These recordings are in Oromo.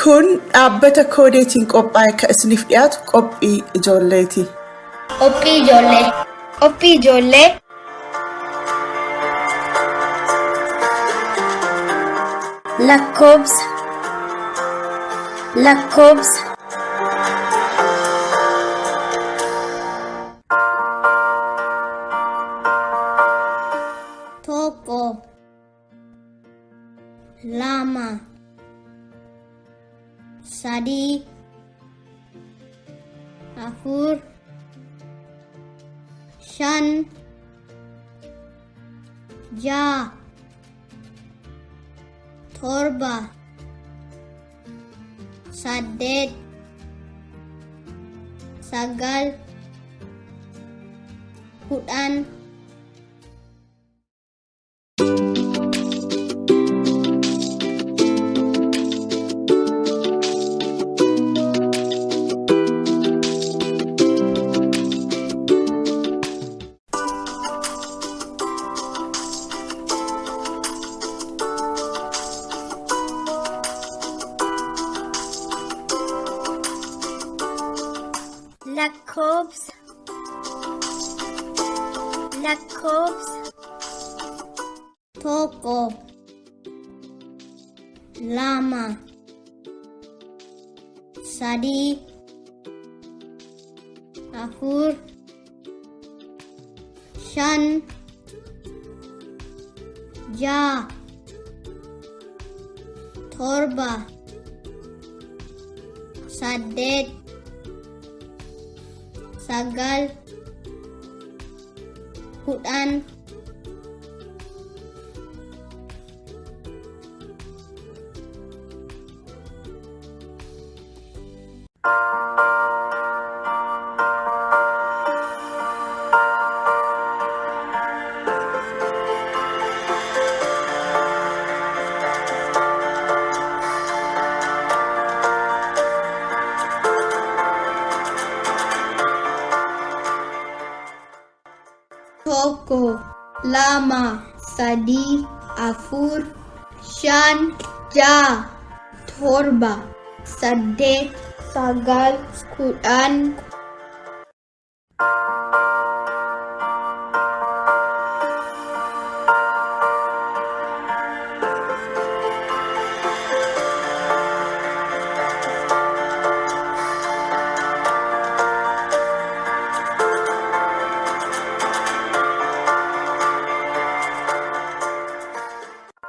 Kun dhaabbata Koodeetiin qophaa'e kan isiniif dhiyaatu qophii ijoolleeti. Qophii ijoollee. Qophii ijoollee. Lakkoobsa. Lakkoobsa. Tokko. Lama. Sadii. Afur. Shan. Ja'a. Torba. Saddeet. Sagal. Kudhan. Lakkoobsa. Lakkoobsa. Tokko. Lama. Sadii. Afur. Shan. Ja'a. Torba. Saddeet. Sagal. Kudhan. Tokko. Lama. Sadii. Afur. Shan. Ja'a. Torba. Saddeet. Sagal. Kudhan.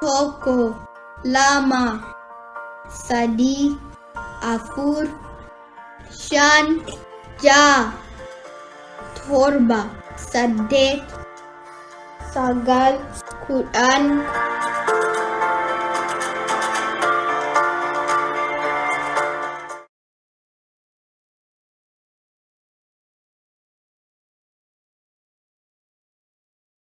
Tokko. Lama. Sadii. Afur. Shan. Ja'a. Torba. Saddeet. Sagal. Kudhan.